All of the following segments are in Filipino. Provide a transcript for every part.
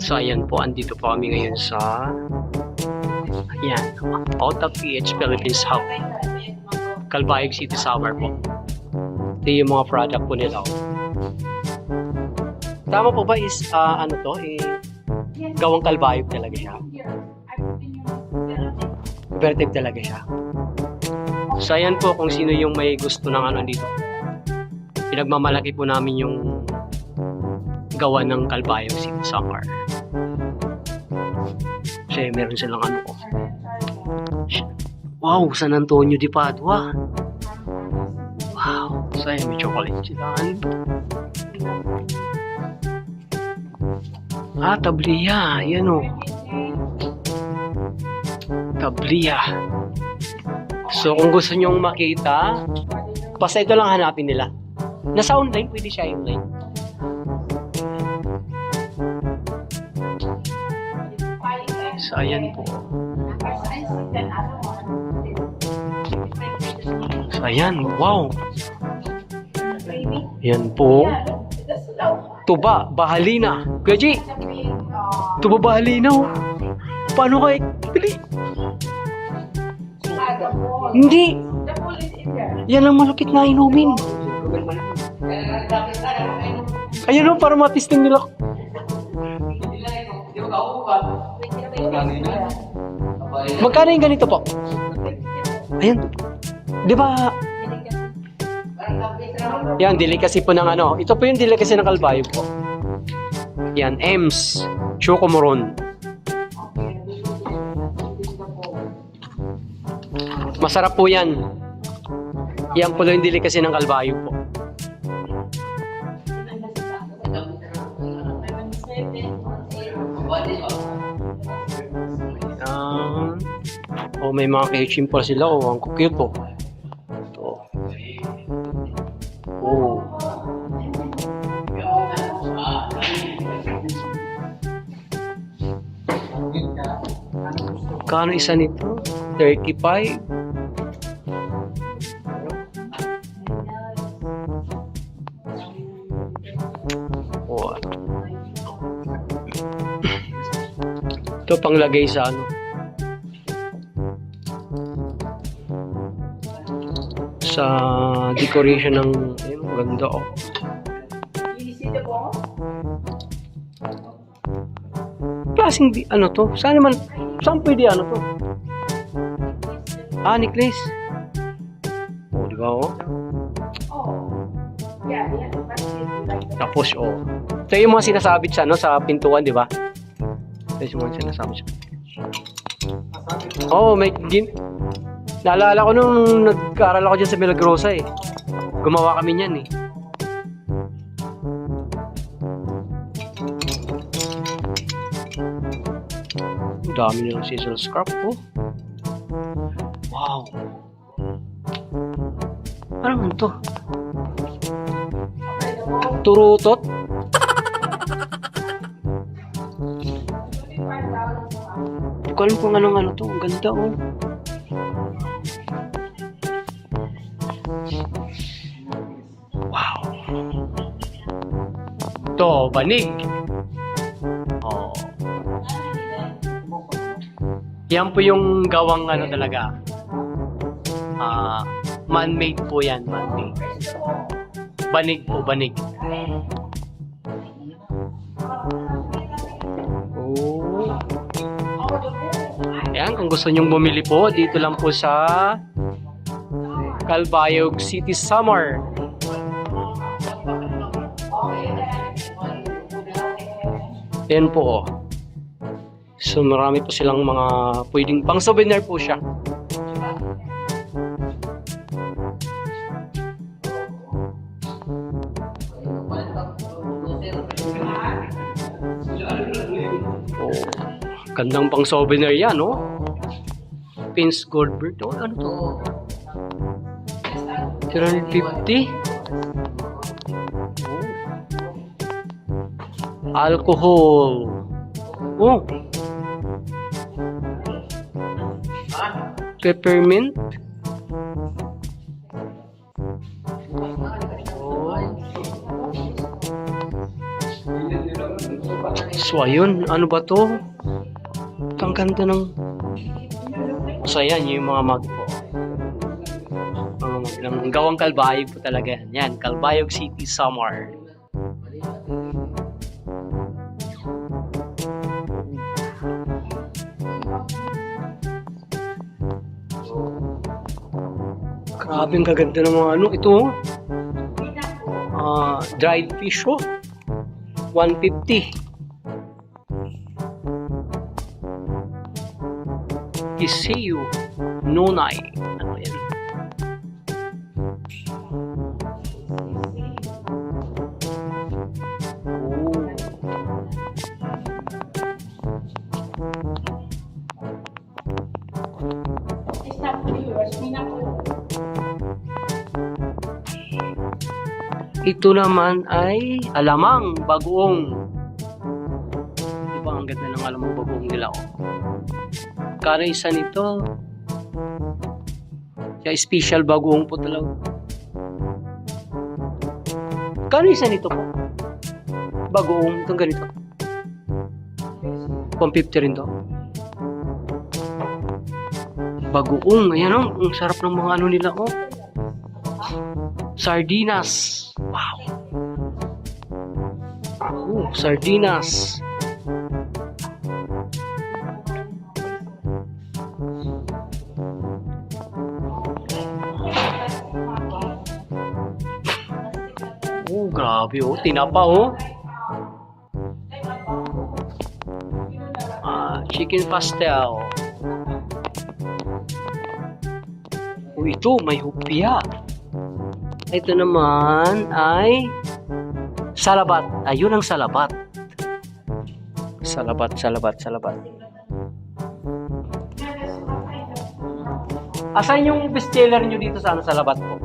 So ayan po, andito po kami ngayon sa ayan, Auta PH Philippines Hub, Calbayog City Summer po. Ito yung mga product po nila. Tama po ba is ano to, gawang Calbayog talaga siya? Cooperative talaga siya. So ayan po, kung sino yung may gusto ng ano dito, pinagmamalaki po namin yung gawa ng Calbayog City Summer. Kasi meron silang ano ko. Wow, San Antonio de Padua. Wow, so ayan, may chocolate sila. Tablia, yan o. Tablia. So kung gusto nyong makita, basta ito lang hanapin nila. Nasa online, pwede siya online. So ayan po. So ayan, wow. Ayan po. Tuba, Bahalina. Kuya G, Tuba, Bahalina. Paano kayo? Bili. Hindi. Yan ang malupit na inumin. Ayan o, para matisting nila. Magkano yung ganito po? Ayan. Di ba? Yan, delicacy po ng ano. Ito po yung delicacy ng Calbayog po. Yan, Ems. Chocomoron. Masarap po yan. Yan po yung delicacy ng Calbayog po. Oh, may mga kitchen pa sila. Oh, ang cute po. Ito. Oh. Kano isa nito? 35. Oh. Ito panglagay sa ano? Sa decoration ng ganda oh. Klaseng ano to? Saan naman? Saan pwede ano to? Necklace. Oh, di ba oh? Tapos oh. Ito yung mga sinasabit sa ano sa pintuan, di ba? Ito yung mga sinasabit sa. Oh, may naalala ko nung nag-aaral ako dyan sa Milagrosa eh. Gumawa kami niyan eh. Ang dami nilang sizzle scrap po. Wow. Ano to? Turutot? Hindi ko alam kung anong ano to. Ang ganda oh. Wow. Ito, banig. Oh. Yan po yung gawang ano talaga. Man-made po yan, man-made. Banig po, banig. Oh. Ayan, kung gusto nyong bumili po, dito lang po sa Calbayog City Summer. Ayan po oh. So marami po silang mga pwedeng pang souvenir po siya. Oh, gandang pang souvenir yan oh. Pins Goldberg. Oh, ano to? 350. Alcohol. Oh. Peppermint. So, ayun. Ano ba to? Ang ganda ng... So, ayan. Yung mga mag po. Mga mag ng gawang Kalbayog po talaga yan. Yan. Kalbayog City, Samar. Grabe ang gaganda ng mga ano. Ito, dried fish, oh. 150. Kiseo. Nonay. Ano yan? Ito naman ay alamang bagoong. Diba ang ganda ng alamang bagoong nila, oh. Kano isa nito? Kaya special bagoong po talaga. Kano isa nito po? Bagoong, itong ganito. 150 rin to. Bagoong, ayan, oh. Ang sarap ng mga ano nila, oh. Sardinas. Wow. Sardinas. Grabe, oh. Tinapa, oh. Chicken pastel. Oh, ito, may hupya. Ito naman ay salabat. Ayun ang salabat. Salabat. Asan yung bestseller nyo dito sa salabat po?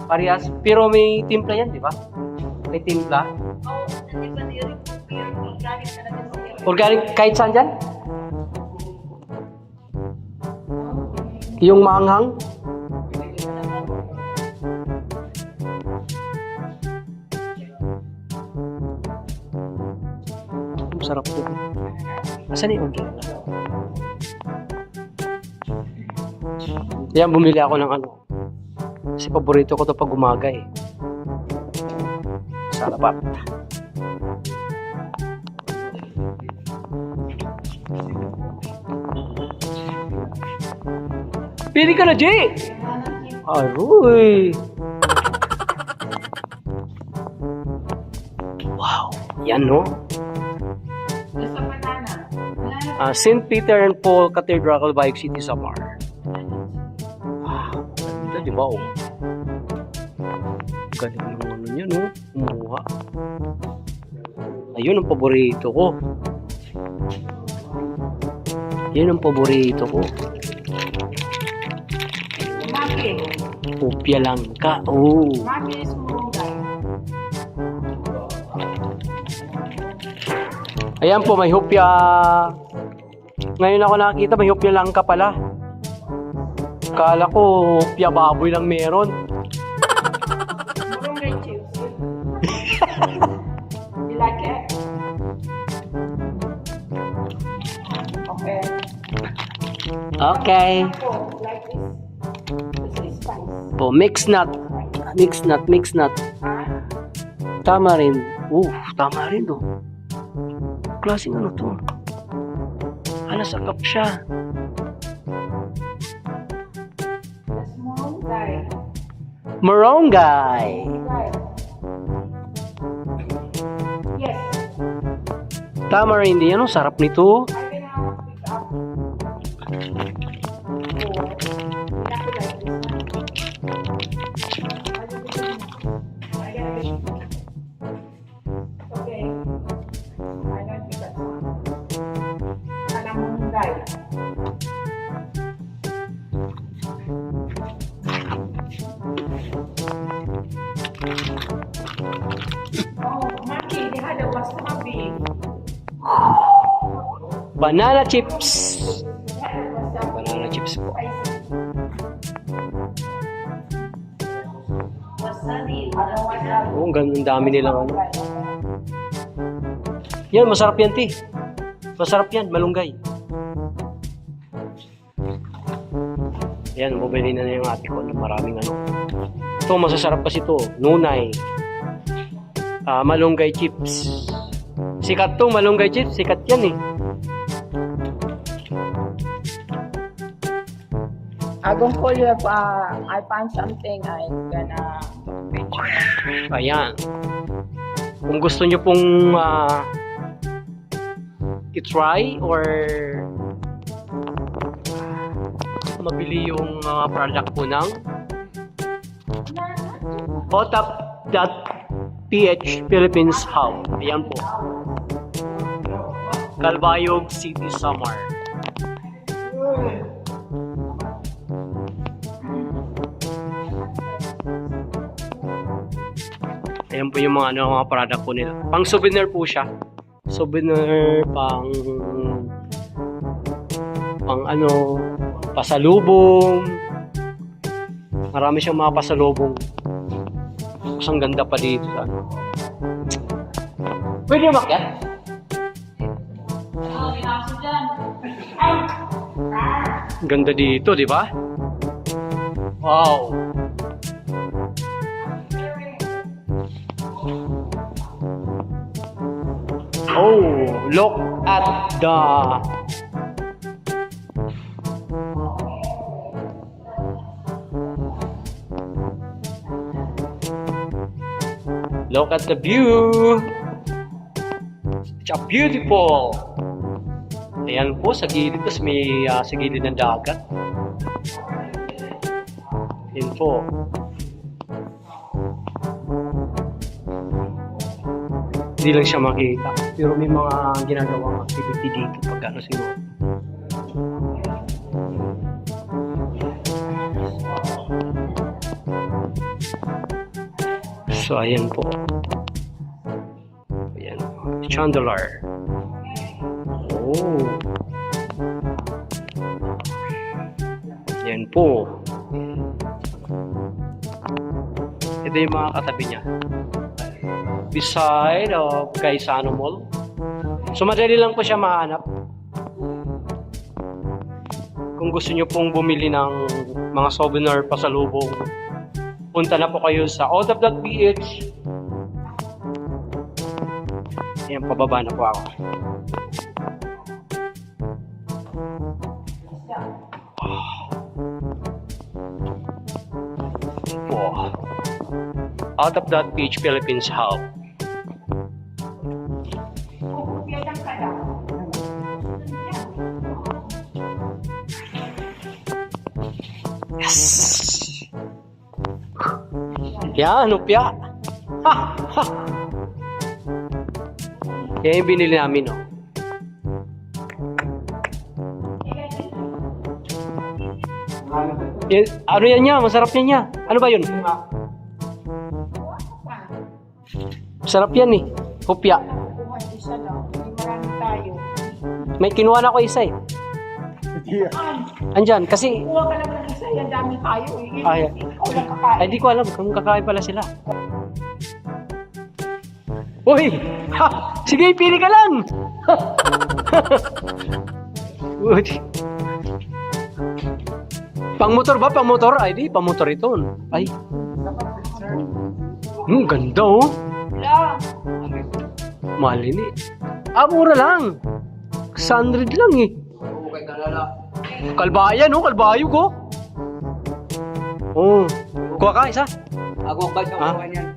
Parehas. Pero may timpla yan, di ba? May timpla. Organic kahit saan dyan? Yung maanghang? Sarap po. Asan yung order? Yan, bumili ako ng ano. Kasi paborito ko to pag umaga, eh. Salabat. Pili ka na, Jay! Aroy! Wow! Yan, no? St. Peter and Paul Cathedral, Kalbayog City, Samar. Wow, ganda, di ba? Oh? Galing ng ano niya, no? Kumuha. Ayun ang paborito ko. Yan ang paborito ko. Hupya lang ka. Oh. Ayan po, may hupya. Ngayon ako nakakita, may hupya lang ka pala. Kala ko, hupya baboy lang meron. You like it? Okay. Okay. Like this. This is spice. Po, mixed nut. Mixed nut. Tamarind. Tamarind, oh. Klaseng ano to? Nasakap siya. Marongay. Yes. Tamarind. Yan, oh, sarap nito. Banana chips. Banana chips po. Oh, ang dami nilang ano. Yan, masarap yan, ti. Masarap yan, malunggay. Yan, bumili na yung ate ko ng maraming ano. Ito, masasarap kasi ito. Nunay. Malunggay chips. Sikat to, malunggay chips. Sikat yan eh. Agong call you if I find something, I'm gonna picture. Ayan. Kung gusto nyo pong i-try or mabili yung mga product po ng otap.ph Philippines Hub. Ayan po. Calbayog City, Samar. Ayan po yung mga product po nila. Pang souvenir po siya. Souvenir, pang pasalubong. Marami siyang mga pasalubong. Mas ang ganda pa dito. Pwede umakyat? Ganda dito, di ba? Wow! Oh, look at the view. It's beautiful. Ayan po sa gilid, tapos may sa gilid ng dagat. Ayan po. Hindi lang siya makita. Pero may mga ginagawang activity dito pag ano siguro. So, ayan po. Ayan. Chandelier. Oh. Ayan po. Ito yung mga katabi niya. Beside of Gaisano Mall. So, madali lang po siya mahanap. Kung gusto nyo pong bumili ng mga souvenir pasalubong, punta na po kayo sa otap.ph. Ayan, pababa na po ako. Otap.ph Philippines Hub. Yes! Yan, upya. Ha! Ha! Yan yung binili namin, no? Yan, ano yan niya? Masarap yan niya. Ano ba yun? Masarap yan eh. Upya. Isa lang, hindi marami tayo. May kinuha na ako isa eh. Andyan, kasi... Kuha ka lang ng isa, yan dami tayo. Ay, Ikaw lang kakain. ay, di ko alam kung kakain pala sila. Uy! Ha! Sige, pili ka lang! Uy. Pang-motor ba? Pang-motor? Ay, di. Pang-motor ito. Ay. Ganda oh. Wala. Mahal ini. Mura lang. 600 lang eh. Kalbayan oh, kalbayog oh. Oh. Kuha ka isa? Ako ba sa kuha niyan?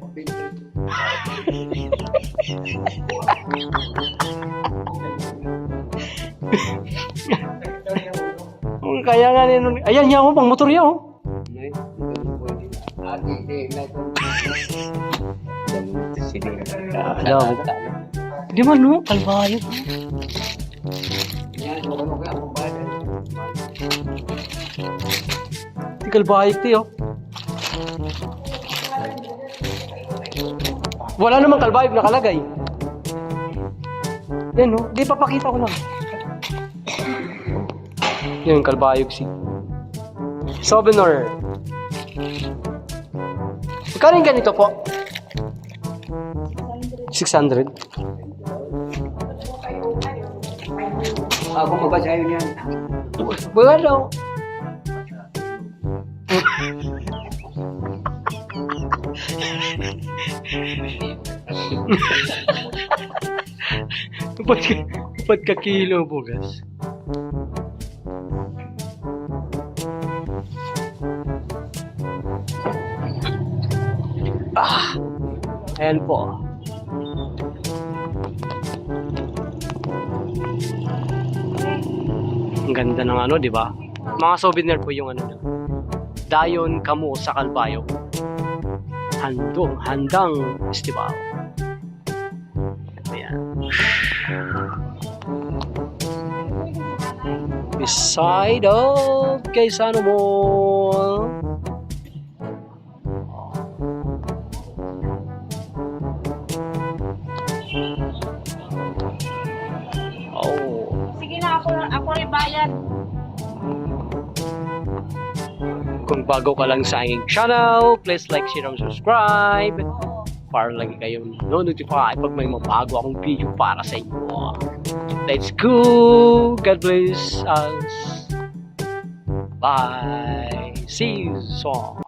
Kaya nga nino. Ayan yan oh, pang motor yan oh. Di man no, kalbayog. Di kalbayog ti oh. Wala namang kalbayog nakalagay. Yan no, di papakita ko lang. Yan kalbayog si. Souvenir. Magkano yung ganito po? 600. Ako magbasayo niyan. Bueno. Upat ka kilo bugas. Ayan po. Ang ganda ng ano, di ba? Mga souvenir po yung ano na. Dayon kamo sa Kalbayog. Handang festival. Ayan. Beside of Quezano Mall. Oh. Sige na, ako rin bayad. Kung bago ka lang sa aking channel, please like, share, and subscribe para lagi kayong notify pag may mabago akong video para sa inyo. Let's go! God bless us. Bye! See you soon!